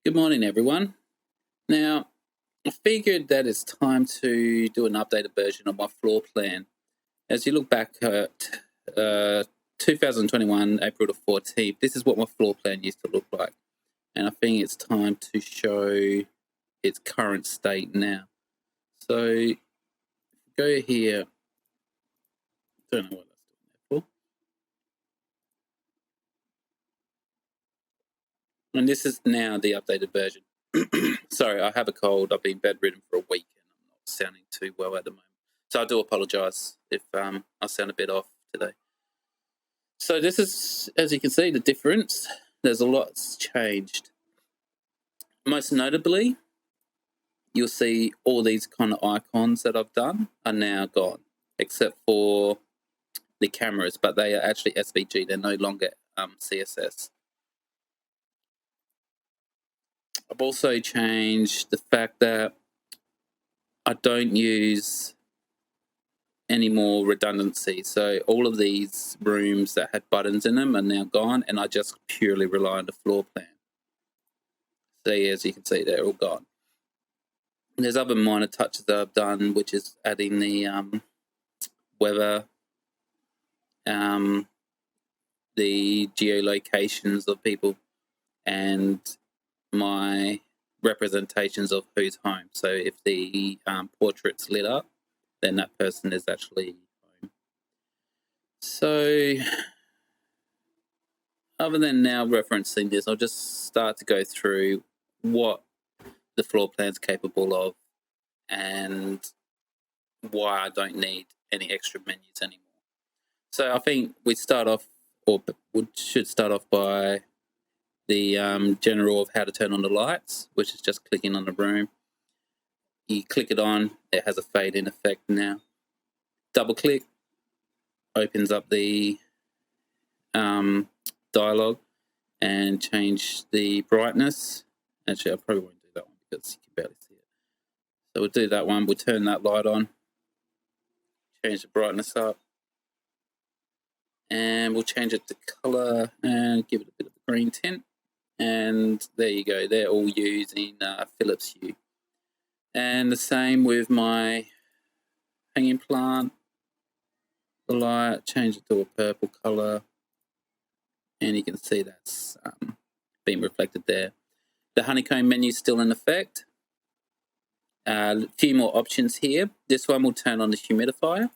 Good morning, everyone. Now, I figured that it's time to do an updated version of my floor plan. As you look back at 2021, April the 14th, this is what my floor plan used to look like. And I think it's time to show its current state now. So, go here. Don't know what that's doing there for. And this is now the updated version. Sorry, I have a cold. I've been bedridden for a week and I'm not sounding too well at the moment. So I do apologise if I sound a bit off today. So this is, as you can see, the difference. There's a lot that's changed. Most notably, you'll see all these kind of icons that I've done are now gone, except for the cameras, but they are actually SVG. They're no longer CSS. I've also changed the fact that I don't use any more redundancy. So all of these rooms that had buttons in them are now gone, and I just purely rely on the floor plan. So as you can see, they're all gone. And there's other minor touches that I've done, which is adding the weather, the geolocations of people, and my representations of who's home. So if the portrait's lit up, then that person is actually home. So other than now referencing this, I'll just start to go through what the floor plan's capable of and why I don't need any extra menus anymore. So I think we start off, or we should start off by the general of how to turn on the lights, which is just clicking on the room. You click it on, it has a fade in effect now. Double click, opens up the dialogue and change the brightness. Actually, I probably won't do that one because you can barely see it. So we'll do that one. We'll turn that light on, change the brightness up, and we'll change it to color and give it a bit of a green tint. And there you go. They're all using Philips Hue. And the same with my hanging plant. The light, change it to a purple color. And you can see that's being reflected there. The honeycomb menu is still in effect. A few more options here. This one will turn on the humidifier.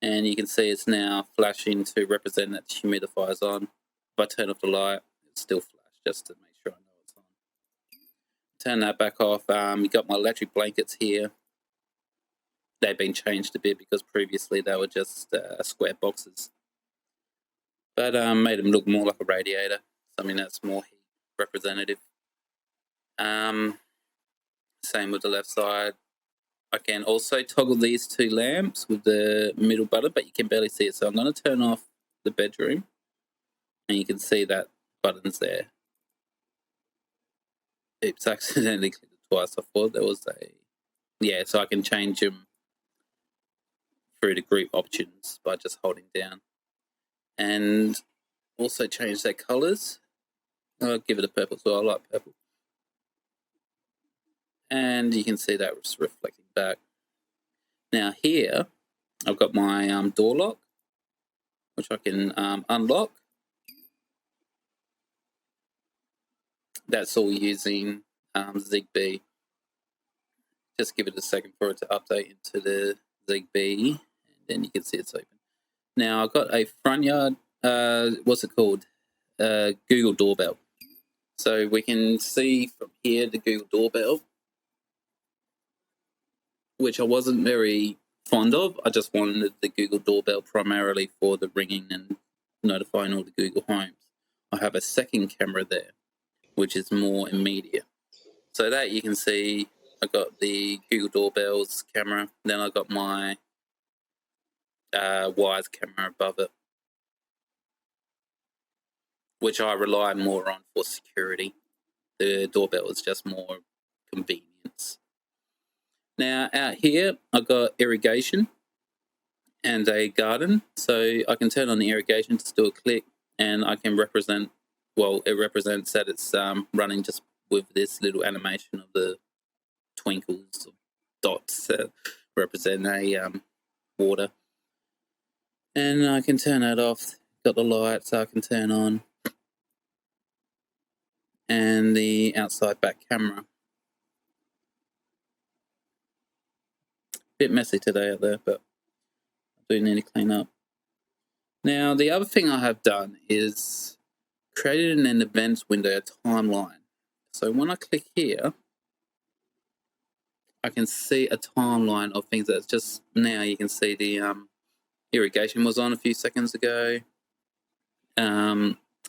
And you can see it's now flashing to represent that the humidifier's on. If I turn off the light, it's still flash, just to make sure I know it's on. Turn that back off. You've got my electric blankets here. They've been changed a bit because previously they were just square boxes. But made them look more like a radiator, something that's more heat representative. Same with the left side. I can also toggle these two lamps with the middle button, but you can barely see it. So I'm going to turn off the bedroom, and you can see that button's there. Oops, I accidentally clicked it twice. I thought there was a... Yeah, so I can change them through the group options by just holding down. And also change their colours. I'll give it a purple, so I like purple. And you can see that it's reflecting back. Now here, I've got my door lock, which I can unlock. That's all using ZigBee. Just give it a second for it to update into the ZigBee, and then you can see it's open. Now I've got a front yard, what's it called? Google doorbell. So we can see from here the Google doorbell, which I wasn't very fond of. I just wanted the Google doorbell primarily for the ringing and notifying all the Google homes. I have a second camera there, which is more immediate. So that you can see, I got the Google doorbell's camera. Then I got my Wise camera above it, which I rely more on for security. The doorbell is just more convenience. Now out here, I've got irrigation and a garden. So I can turn on the irrigation, just do a click, and I can represent well, it represents that it's running just with this little animation of the twinkles of dots that represent a water. And I can turn that off. Got the lights I can turn on, and the outside back camera. Bit messy today out there, but I do need to clean up. Now, the other thing I have done is created in an events window a timeline. So when I click here, I can see a timeline of things that's just now. You can see the irrigation was on a few seconds ago.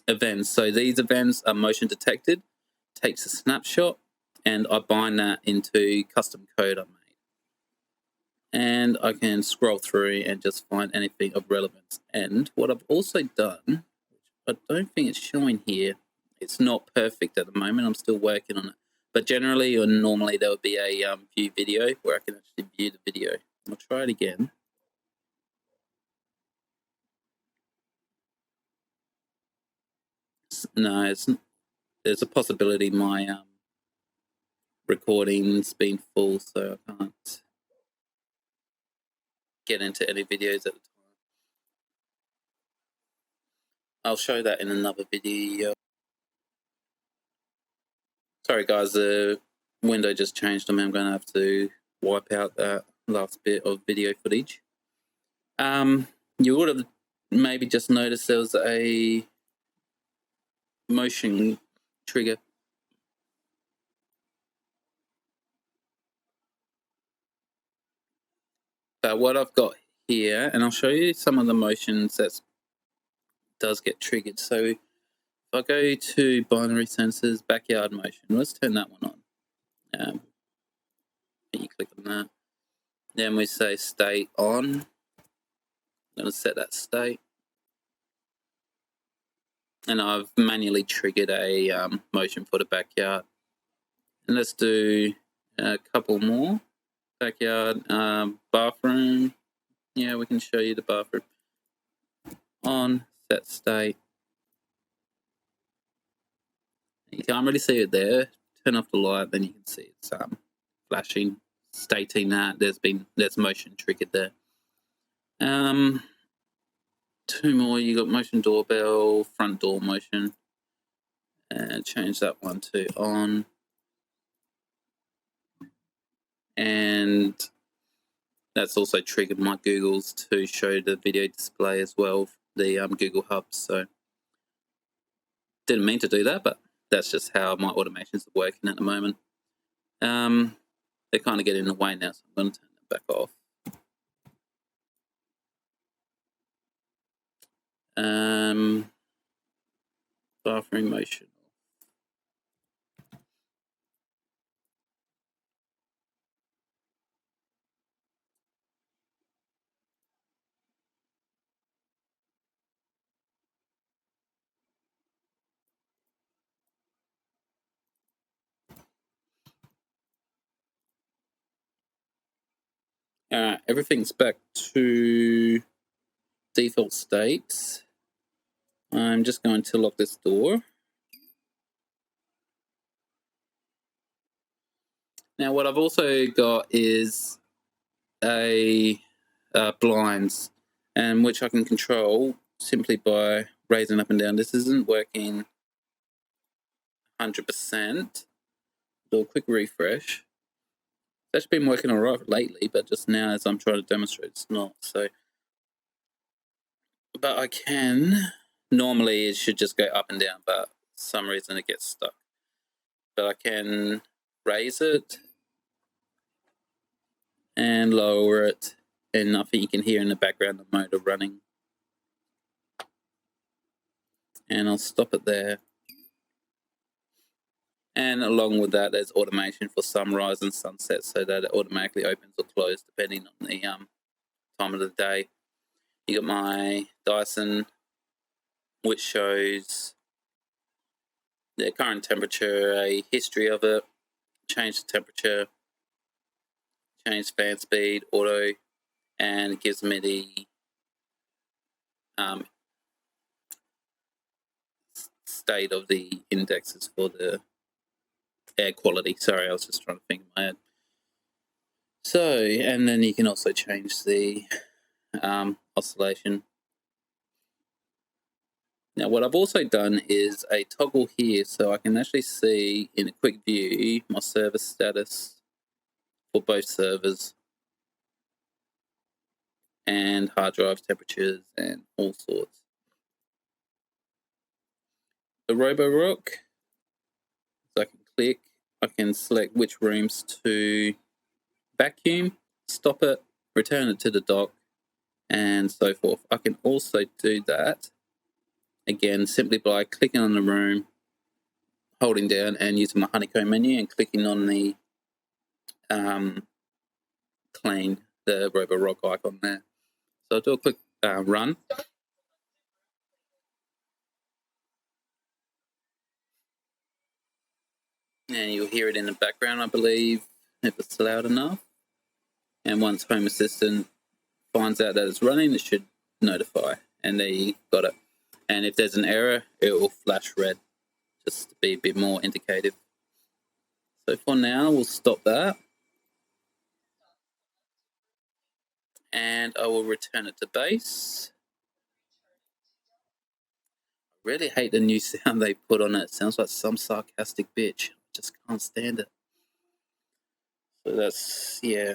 Events. So these events are motion detected, takes a snapshot, and I bind that into custom code I made. And I can scroll through and just find anything of relevance. And what I've also done, which I don't think it's showing here, it's not perfect at the moment, I'm still working on it. But generally or normally there would be a view video where I can actually view the video. I'll try it again. No, there's a possibility my recording's been full, so I can't get into any videos at the time. I'll show that in another video. Sorry guys, the window just changed on me. I'm going to have to wipe out that last bit of video footage. You would have maybe just noticed there was a motion trigger. But what I've got here, and I'll show you some of the motions that does get triggered. So if I go to binary sensors, backyard motion, let's turn that one on. You click on that. Then we say state on. I'm going to set that state. And I've manually triggered a motion for the backyard. And let's do a couple more. Backyard, bathroom. Yeah, we can show you the bathroom. On, set state. You can't really see it there. Turn off the light, then you can see it's flashing, stating that there's motion triggered there. Two more. You got motion doorbell, front door motion, and change that one to on. And that's also triggered my Googles to show the video display as well, the Google Hubs. So didn't mean to do that, but that's just how my automations are working at the moment. They kind of get in the way now, so I'm going to turn them back off. Bathroom motion. Everything's back to default state. I'm just going to lock this door. Now what I've also got is a blinds, and which I can control simply by raising up and down. This isn't working 100%. Do a quick refresh. It's actually been working all right lately, but just now as I'm trying to demonstrate, it's not. So, but I can. Normally it should just go up and down, but for some reason it gets stuck. But I can raise it and lower it, and I think you can hear in the background the motor running. And I'll stop it there. And along with that, there's automation for sunrise and sunset, so that it automatically opens or closes depending on the time of the day. You got my Dyson, which shows the current temperature, a history of it, change the temperature, change fan speed, auto, and it gives me the date of the indexes for the air quality. Sorry, I was just trying to think in my head. So, and then you can also change the oscillation. Now, what I've also done is a toggle here, so I can actually see in a quick view my service status for both servers and hard drive temperatures and all sorts. The Roborock, so I can click, I can select which rooms to vacuum, stop it, return it to the dock, and so forth. I can also do that, again, simply by clicking on the room, holding down and using my honeycomb menu and clicking on the clean, the Roborock icon there. So I'll do a quick run. And you'll hear it in the background, I believe, if it's loud enough. And once Home Assistant finds out that it's running, it should notify. And there you got it. And if there's an error, it will flash red, just to be a bit more indicative. So for now, we'll stop that. And I will return it to base. I really hate the new sound they put on it. It sounds like some sarcastic bitch. Just can't stand it. So that's, yeah,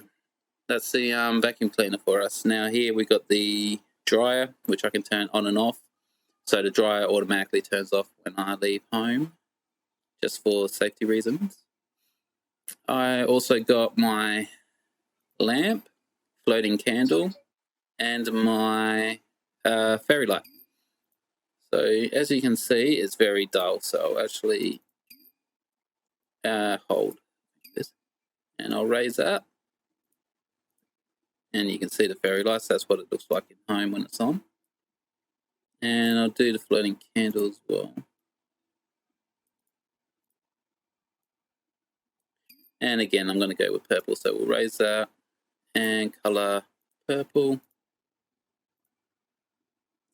that's the vacuum cleaner for us. Now here we got the dryer, which I can turn on and off. So the dryer automatically turns off when I leave home, just for safety reasons. I also got my lamp, floating candle, and my fairy light. So as you can see, it's very dull. So I'll actually hold this, and I'll raise that. And you can see the fairy lights. That's what it looks like at home when it's on. And I'll do the floating candle as well. And again, I'm going to go with purple. So we'll raise that and color purple.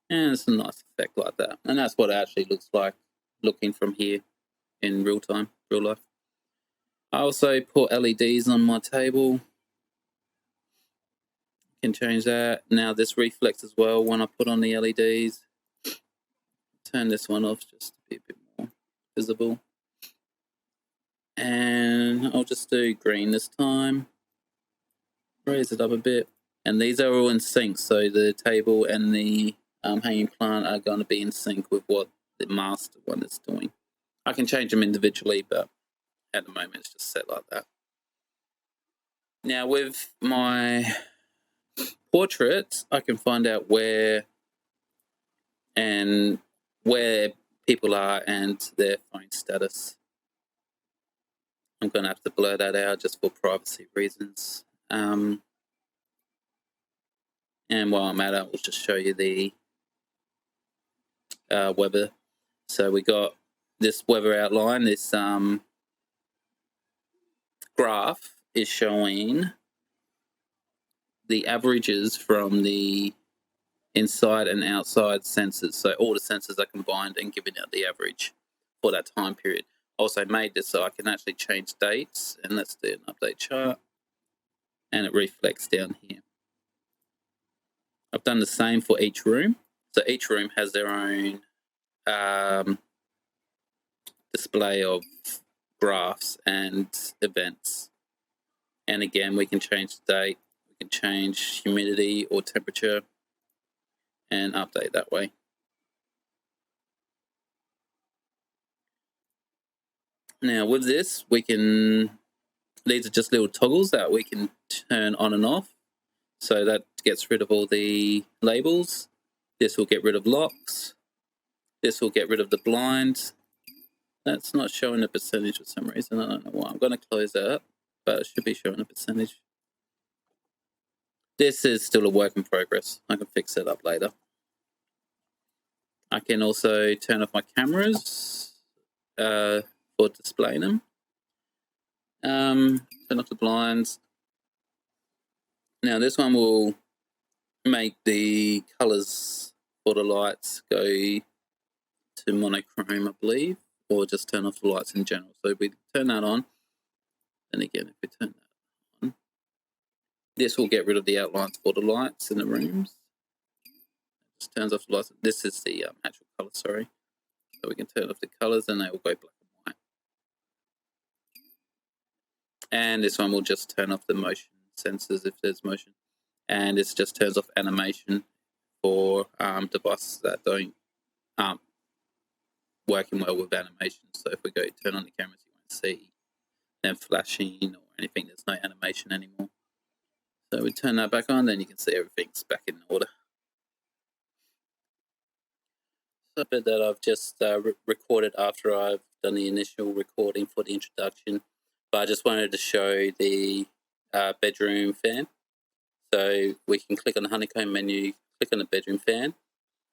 And it's a nice effect like that. And that's what it actually looks like looking from here in real time, real life. I also put LEDs on my table. Can change that. Now this reflects as well when I put on the LEDs. Turn this one off just to be a bit more visible. And I'll just do green this time. Raise it up a bit. And these are all in sync, so the table and the hanging plant are going to be in sync with what the master one is doing. I can change them individually, but at the moment it's just set like that. Now with my portrait, I can find out where people are and their phone status. I'm going to have to blur that out just for privacy reasons. And while I'm at it, I'll just show you the weather. So we got this weather outline. This graph is showing the averages from the inside and outside sensors. So all the sensors are combined and giving out the average for that time period. Also made this so I can actually change dates, and let's do an update chart, and it reflects down here. I've done the same for each room. So each room has their own display of graphs and events. And again, we can change the date, we can change humidity or temperature and update that way. Now with this, these are just little toggles that we can turn on and off. So that gets rid of all the labels. This will get rid of locks. This will get rid of the blinds. That's not showing a percentage for some reason. I don't know why. I'm going to close that up, but it should be showing a percentage. This is still a work in progress. I can fix it up later. I can also turn off my cameras for displaying them. Turn off the blinds. Now this one will make the colors for the lights go to monochrome, I believe, or just turn off the lights in general. So if we turn that on, and again, if we turn that on, this will get rid of the outlines for the lights in the rooms. Just turns off the lights. This is the actual color, sorry. So we can turn off the colors and they will go black and white. And this one will just turn off the motion sensors if there's motion. And this just turns off animation for devices that don't working well with animation. So if we go turn on the cameras, you won't see them flashing or anything. There's no animation anymore. So we turn that back on, then you can see everything's back in order. A bit that I've just recorded after I've done the initial recording for the introduction, but I just wanted to show the bedroom fan. So we can click on the honeycomb menu, click on the bedroom fan,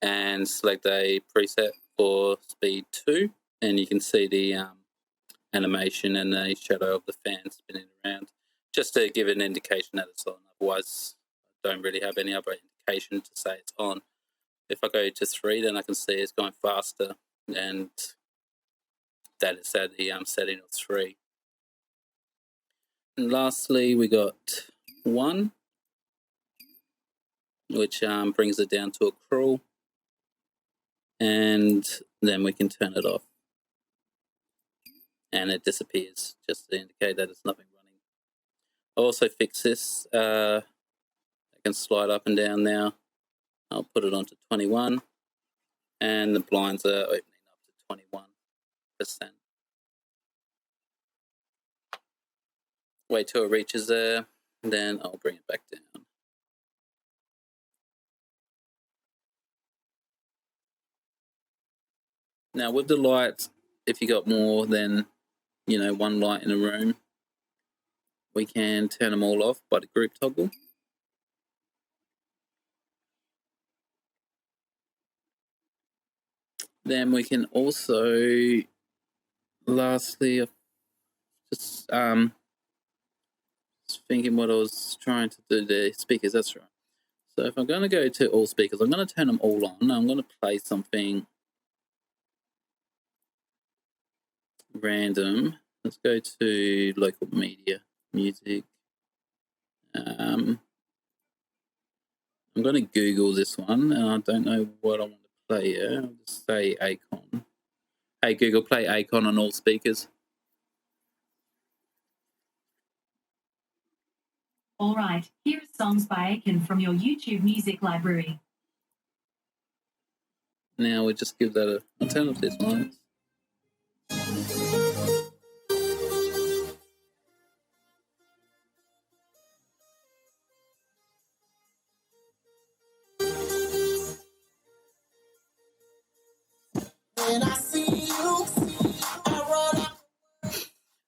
and select a preset for speed 2, and you can see the animation and the shadow of the fan spinning around, just to give an indication that it's on. Otherwise, I don't really have any other indication to say it's on. If I go to 3, then I can see it's going faster, and that is at the setting of 3. And lastly, we got 1, which brings it down to a crawl, and then we can turn it off. And it disappears, just to indicate that there's nothing running. I'll also fix this. I can slide up and down now. I'll put it onto 21, and the blinds are opening up to 21%. Wait till it reaches there, then I'll bring it back down. Now with the lights, if you got more than, one light in a room, we can turn them all off by the group toggle. Then we can also, lastly, just thinking what I was trying to do there, speakers, that's right. So if I'm going to go to all speakers, I'm going to turn them all on. I'm going to play something random. Let's go to local media, music. I'm going to Google this one, and I don't know what I want to play here. I'll just say Acon. Hey Google, play Acon on all speakers. All right, here are songs by Acon from your YouTube music library. Now we just give that I'll turn off this one.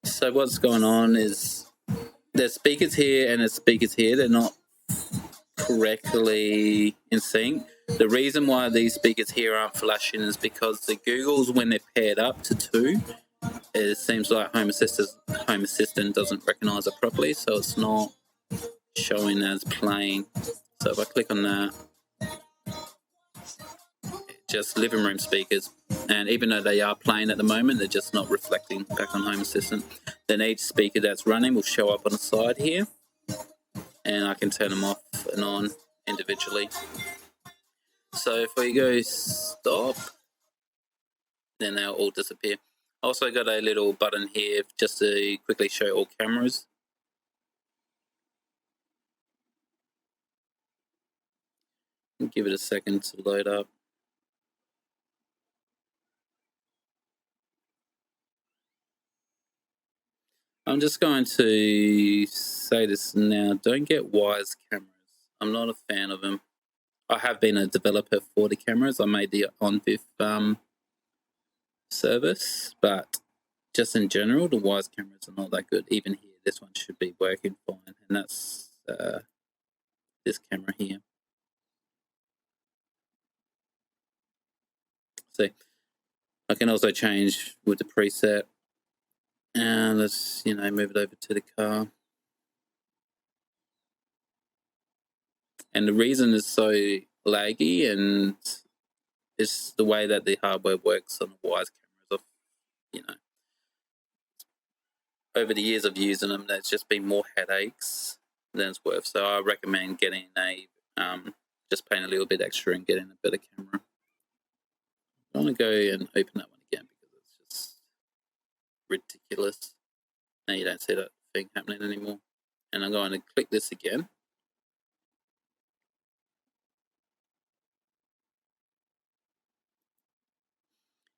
So what's going on is there's speakers here and there's speakers here. They're not correctly in sync. The reason why these speakers here aren't flashing is because the Googles, when they're paired up to 2, it seems like Home Assistant doesn't recognize it properly, so it's not showing as playing. So if I click on that, just living room speakers, and even though they are playing at the moment, they're just not reflecting back on Home Assistant. Then each speaker that's running will show up on the side here, and I can turn them off and on individually. So if we go stop, then they'll all disappear. I also got a little button here just to quickly show all cameras. Give it a second to load up. I'm just going to say this now. Don't get Wise cameras. I'm not a fan of them. I have been a developer for the cameras. I made the OnVIF service, but just in general, the Wise cameras are not that good. Even here, this one should be working fine, and that's this camera here. So I can also change with the preset, and let's move it over to the car. And the reason it's so laggy and it's the way that the hardware works on the Wise cameras. Over the years of using them, there's just been more headaches than it's worth. So I recommend getting just paying a little bit extra and getting a better camera. I want to go and open that one again because it's just ridiculous. Now you don't see that thing happening anymore. And I'm going to click this again.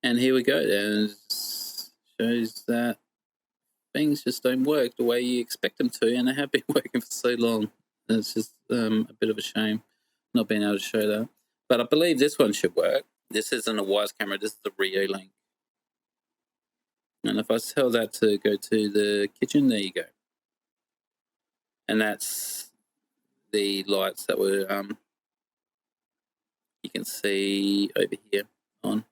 And here we go. And it shows that things just don't work the way you expect them to, and they have been working for so long. And it's just a bit of a shame not being able to show that. But I believe this one should work. This isn't a Wise camera. This is the Rio Link. And if I tell that to go to the kitchen, there you go. And that's the lights that were you can see over here on.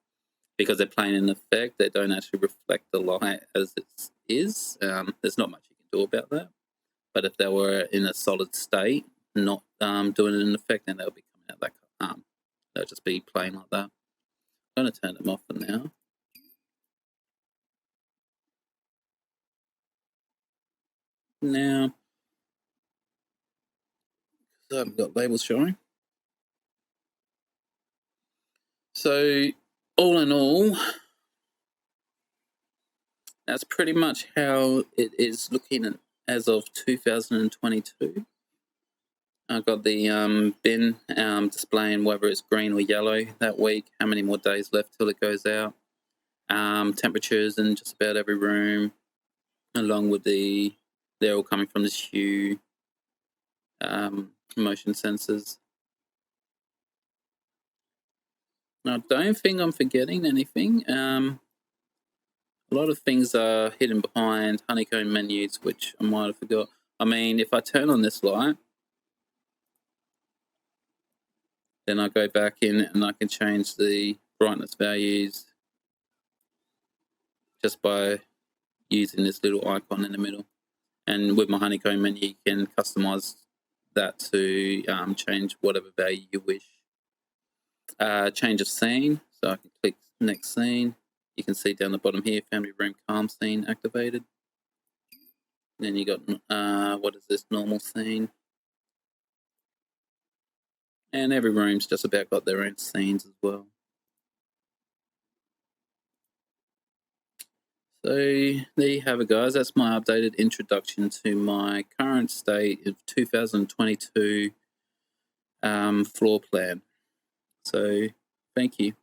Because they're playing an effect, they don't actually reflect the light as it is. There's not much you can do about that. But if they were in a solid state, not doing an effect, then they'll be coming out like they'll just be playing like that. I'm going to turn them off for now. Now, I haven't got labels showing. So, all in all, that's pretty much how it is looking as of 2022. I've got the bin displaying whether it's green or yellow that week, how many more days left till it goes out, temperatures in just about every room, along with they're all coming from this Hue motion sensors. Now, I don't think I'm forgetting anything. A lot of things are hidden behind honeycomb menus, which I might have forgot. I mean, if I turn on this light, then I go back in and I can change the brightness values just by using this little icon in the middle. And with my honeycomb menu, you can customize that to change whatever value you wish. Change of scene, so I can click next scene. You can see down the bottom here, family room calm scene activated. And then you got, what is this, normal scene. And every room's just about got their own scenes as well. So there you have it, guys. That's my updated introduction to my current state of 2022 floor plan. So thank you.